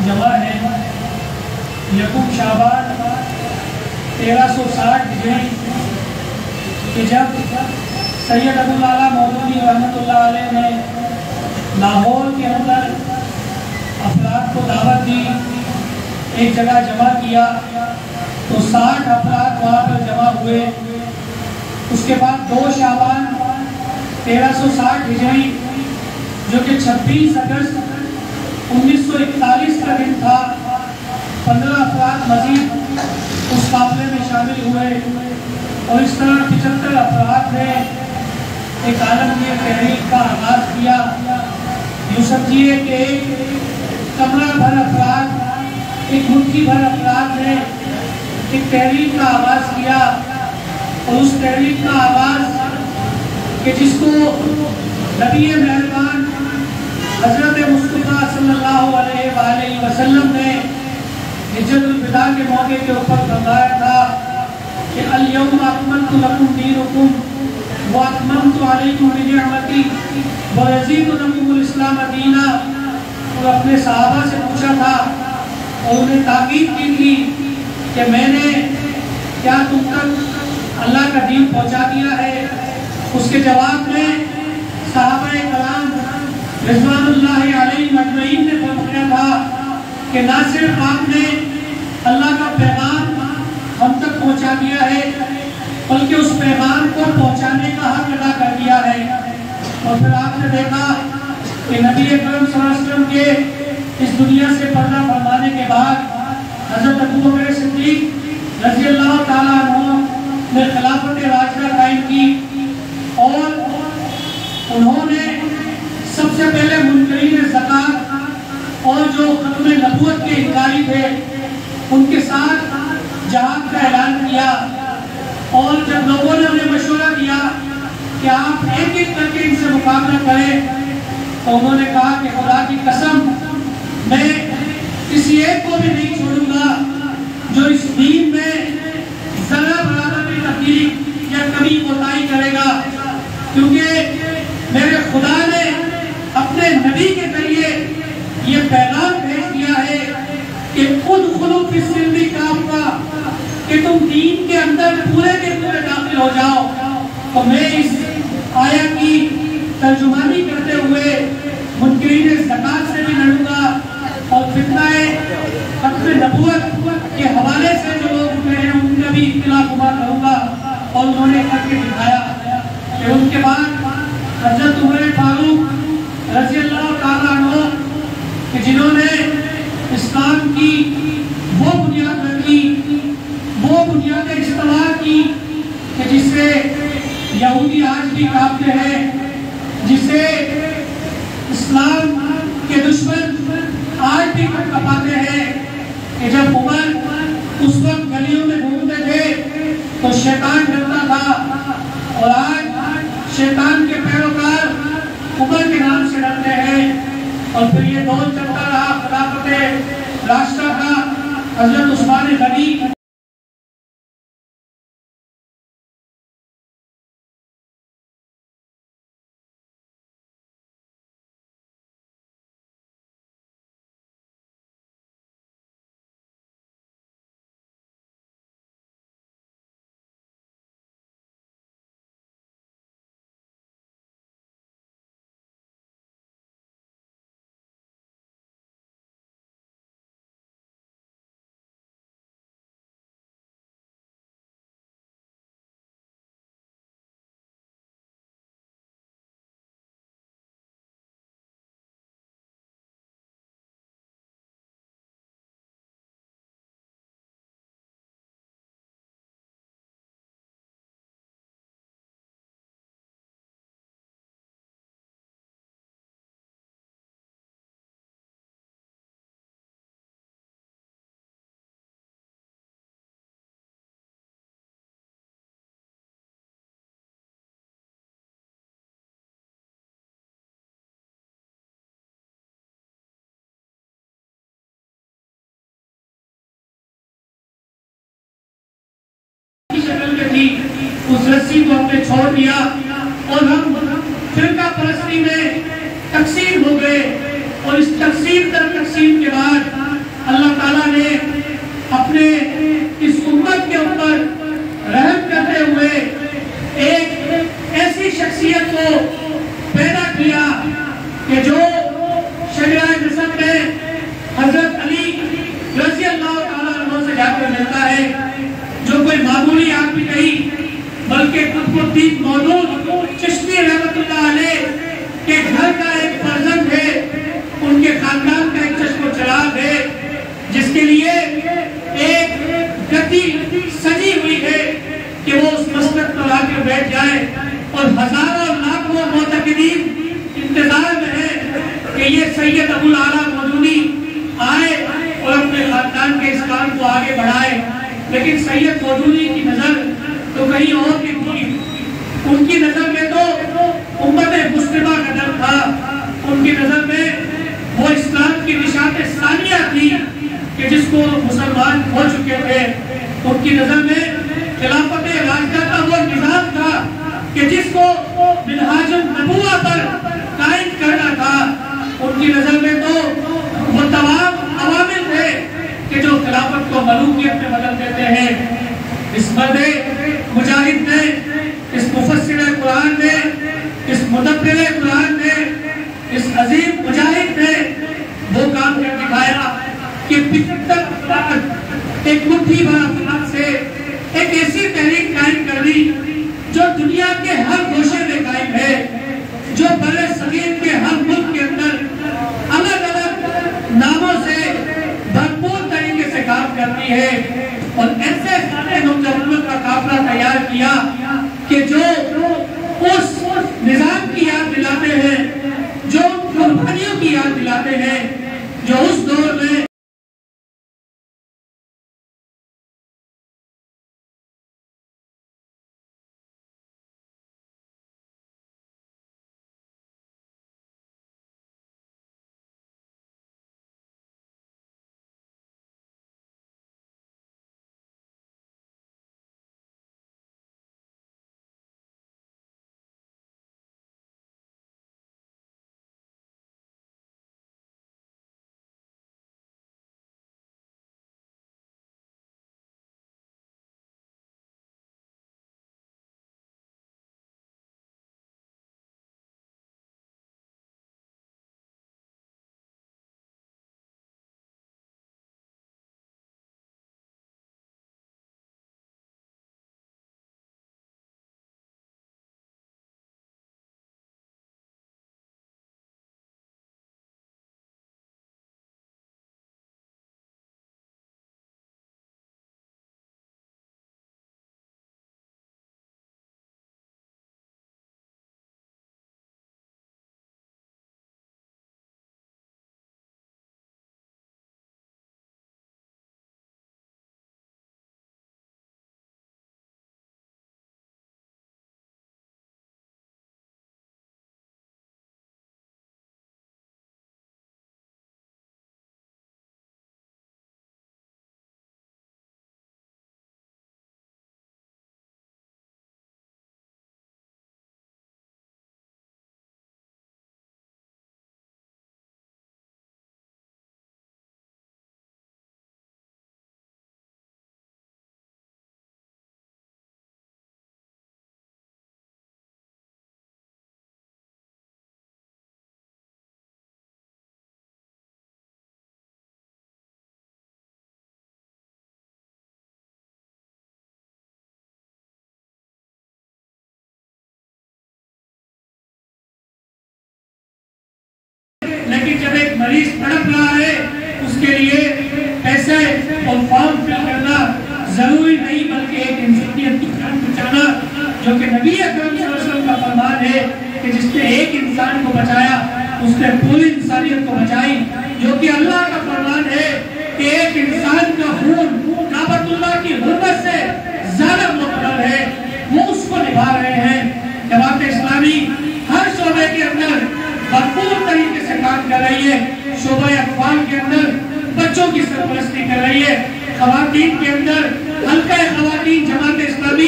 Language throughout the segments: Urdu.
جمع ہے یکم شعبان 1360 ہجری کہ جب سید ابوالعلا مودودی رحمۃ اللہ علیہ نے لاہور کے اندر افراد کو دعوت دی، ایک جگہ جمع کیا تو 60 افراد وہاں پر جمع ہوئے۔ اس کے بعد 2 شعبان 1360 ہجری جو کہ 26 اگست 1941 کا دن تھا، 15 افراد مزید اس قافلے میں شامل ہوئے اور اس طرح 75 افراد نے ایک عالمگیر تحریک کا آغاز کیا۔ یوں سمجھیے کہ ایک کمرہ بھر افراد، ایک مٹھی بھر افراد نے ایک تحریک کا آغاز کیا، اور اس تحریک کا آغاز کہ جس کو نبی مہربان حضرت مصطفیٰ صلی اللہ علیہ وآلہ وسلم نے حجۃ الوداع کے موقع کے اوپر فرمایا تھا کہ الیوم اکملت لکم دینکم واتممت علیکم نعمتی ورضیت لکم الاسلام دینا، اور اپنے صحابہ سے پوچھا تھا اور انہیں تاکید کی تھی کہ میں نے کیا تم تک اللہ کا دین پہنچا دیا ہے؟ اس کے جواب میں صحابہ کرام رضوان اللہ علیہ اجمعین نے فرمایا تھا کہ نہ صرف آپ نے اللہ کا پیغام ہم تک پہنچا دیا ہے بلکہ اس پیغام کو پہنچانے کا حق ادا کر دیا ہے۔ اور پھر آپ نے دیکھا کہ نبی اکرم صلی اللہ علیہ وسلم کے اس دنیا سے پردہ فرمانے کے بعد حضرت ابوبکر صدیق رضی اللہ تعالیٰ عنہ نے خلافت راشدہ قائم کی، اور انہوں نے سب سے پہلے منکرین زکوٰۃ اور جو ختم نبوت کے انکاری تھے ان کے ساتھ جہاد کا اعلان کیا، اور جب لوگوں نے انہیں مشورہ دیا کہ آپ ایک ایک کر کے ان سے مقابلہ کریں تو انہوں نے کہا کہ خدا کی قسم میں کسی ایک کو بھی نہیں چھوڑوں گا جو اس دین میں ذرا برابر بھی تبدیلی یا کمی کوتاہی کرے گا، کیونکہ میرے خدا نے اپنے نبی کے ذریعے یہ پیغام بھیج دیا ہے کہ خود خلوق فی السلم کافہ، کہ تم دین کے اندر پورے کے پورے داخل ہو جاؤ۔ تو میں اس آیت کی ترجمانی کرتے ہوئے منکرین زکوٰۃ سے بھی لڑوں گا اور فتنہ ختم نبوت کے حوالے سے جو لوگ اٹھے ہیں ان کا بھی اختلاف کروں گا، اور انہوں نے کر کے دکھایا کہ ان کے بعد حضرت عمر فاروق رضی اللہ تعالیٰ عنہ کہ جنہوں نے اسلام کی وہ بنیاد رکھی، وہ بنیاد استوار کی کہ جس سے یہودی آج بھی کانپتے ہیں، جسے اسلام کے دشمن آج بھی کپاتے ہیں کہ جب عمر اس وقت گلیوں میں گھومتے تھے تو شیطان ڈرتا تھا، اور آج شیطان کے پیروکار عمر کے نام سے ڈرتے ہیں۔ اور پھر یہ دور چلتا رہا خلافت راشدہ کا، حضرت عثمان غنی اس رسی کو ہم نے چھوڑ دیا اور ہم فرقہ پرستی میں تقسیم ہو گئے، اور اس تقسیم در تقسیم کے بعد اللہ تعالیٰ نے اپنے اس امت کے اوپر رحم کرتے ہوئے ایک ایسی شخصیت کو پیدا کیا کہ جو شجرہ نسب میں حضرت علی رضی اللہ تعالیٰ عنہ سے جا کر ملتا ہے، جو کوئی معمولی آدمی نہیں بلکہ قطب الدین مودود چشتی رحمت اللہ علیہ کے گھر کا ایک فرزند ہے، ان کے خاندان کا ایک چشم و چراغ ہے، جس کے لیے ایک گدی سجی ہوئی ہے کہ وہ اس مسجد پر آ کر بیٹھ جائے، اور ہزاروں لاکھوں معتقدین انتظار میں ہے کہ یہ سید ابو العلا مودودی آئے اور اپنے خاندان کے اس کام کو آگے بڑھائے۔ لیکن سید مودودی کی نظر تو کہیں اور کی تھی، ان کی نظر میں تو امت مسلمہ کا در تھا، ان کی نظر میں وہ اسلام کی نشاط ثانیہ تھی کہ جس کو مسلمان کھو چکے تھے، ان کی نظر میں خلافت راشدہ کا وہ نظام تھا کہ جس کو منہاج النبوہ پر قائم کرنا تھا، ان کی نظر میں تو وہ تمام عوامل تھے کہ جو خلافت کو ملوکیت میں بدل دیتے ہیں۔ اس مرد مجاہد نے، اس مفسر قرآن نے، اس مدبر قرآن نے، اس عظیم مجاہد نے وہ کام کر دکھایا کہ 75 سال ایک مٹھی بھر افراد سے ایک ایسی تحریک قائم کر دی جو دنیا کے ہر گوشے میں قائم ہے، جو بر صغیر کے ہر ملک کے اندر الگ الگ ناموں سے بھرپور طریقے سے کام کرتی ہے، اور ایسے سارے نوجوانوں کا قافلہ تیار کیا کہ جو اس نظام کی یاد دلاتے ہیں، جو قربانیوں کی یاد دلاتے ہیں، جو اس دور میں لیکن جب ایک مریض تڑپ رہا ہے اس کے لیے پیسے اور فارم فل کرنا ضروری نہیں، بلکہ ایک انسانیت کی جان بچانا، جو کہ نبی اکرم صلی اللہ علیہ وسلم کا فرمان ہے کہ جس نے ایک انسان کو بچایا اس نے پوری انسانیت کو بچائی، جو کہ اللہ کا فرمان ہے کہ ایک انسان کا خون کعبۃ اللہ کی حرمت سے زیادہ مقرر ہے، وہ اس کو نبھا رہے ہیں۔ جماعت اسلامی ہر شعبے کے اندر بھرپور طریقے سے کام کر رہی ہے، شعبہ اطفال کے اندر بچوں کی سرپرستی کر رہی ہے، خواتین کے اندر حلقہ خواتین جماعت اسلامی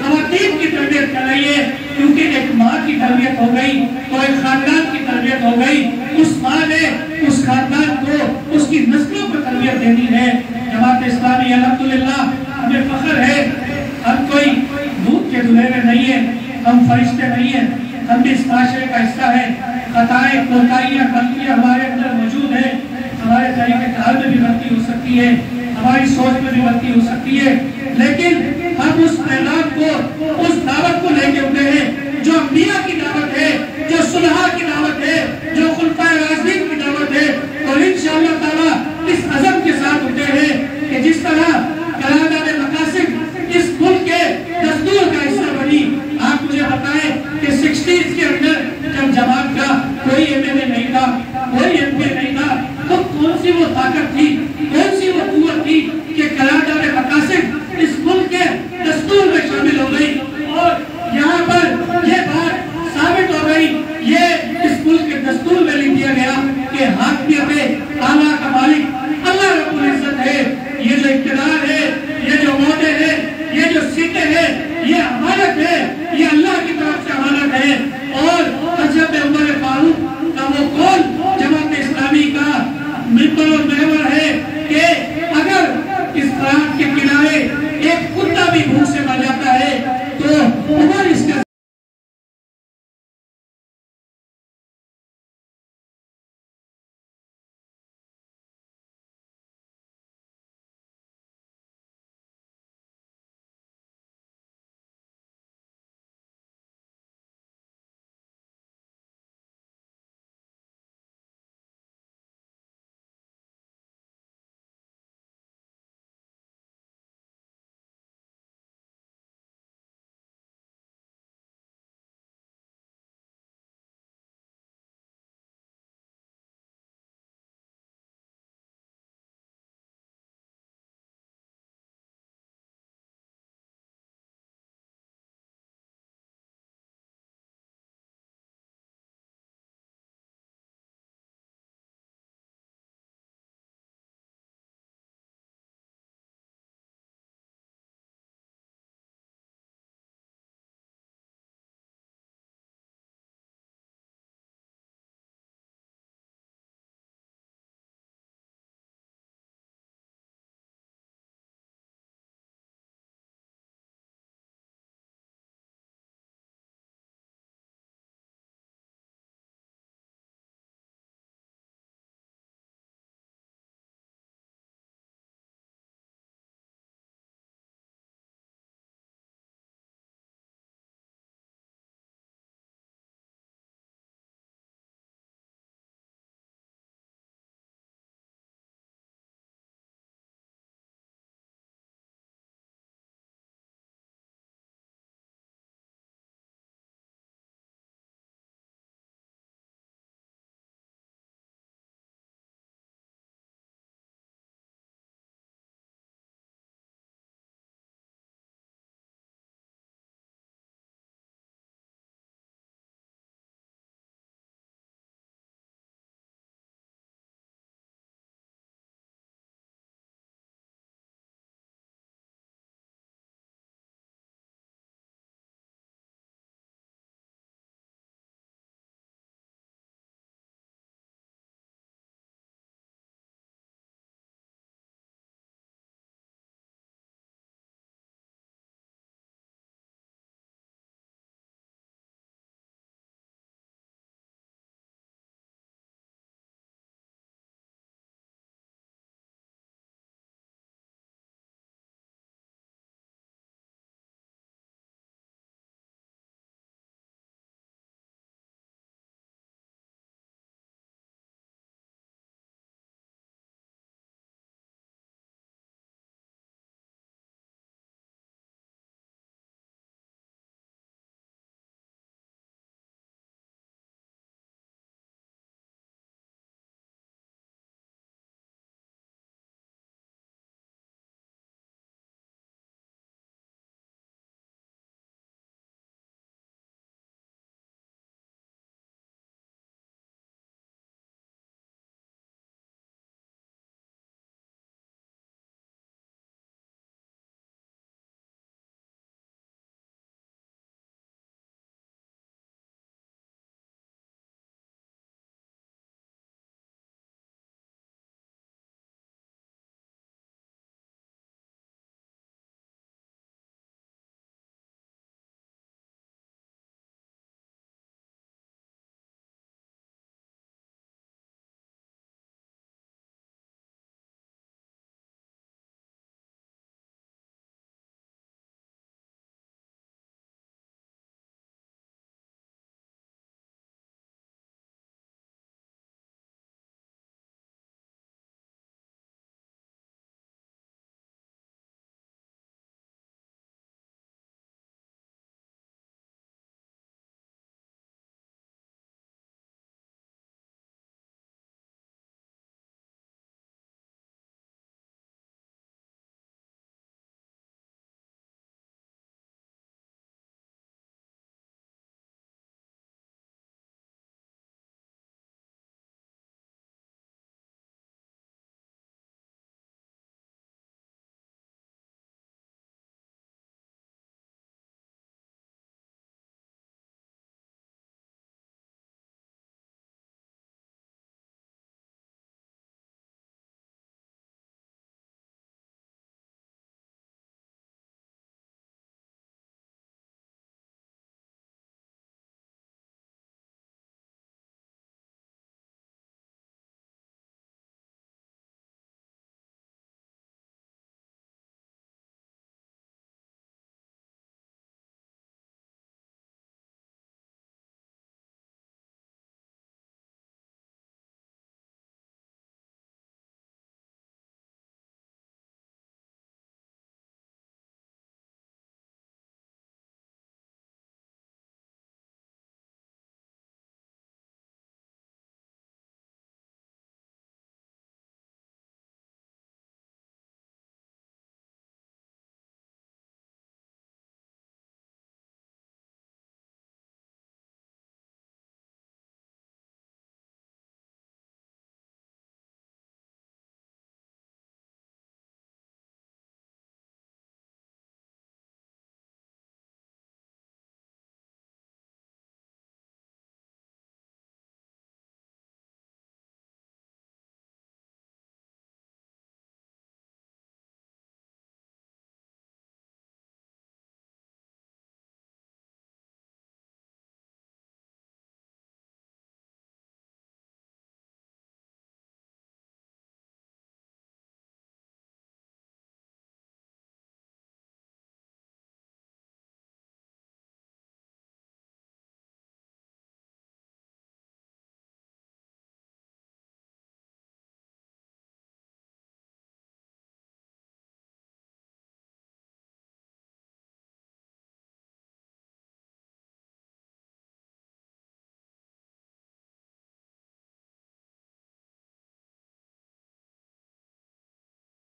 خواتین کی تربیت کر رہی ہے، کیونکہ ایک ماں کی تربیت ہو گئی تو ایک خاندان کی تربیت ہو گئی، اس ماں نے اس خاندان کو اس کی نسلوں کو تربیت معاشرے کا حصہ ہے، خطائیں، کوتاہیاں، غلطیاں ہمارے اندر موجود ہیں، ہمارے طریقہ کار میں بھی غلطی ہو سکتی ہے، ہماری سوچ میں بھی غلطی ہو سکتی ہے، لیکن ہم اس پیغام کو، اس دعوت کو لے کے اٹھے ہیں جو انبیاء کی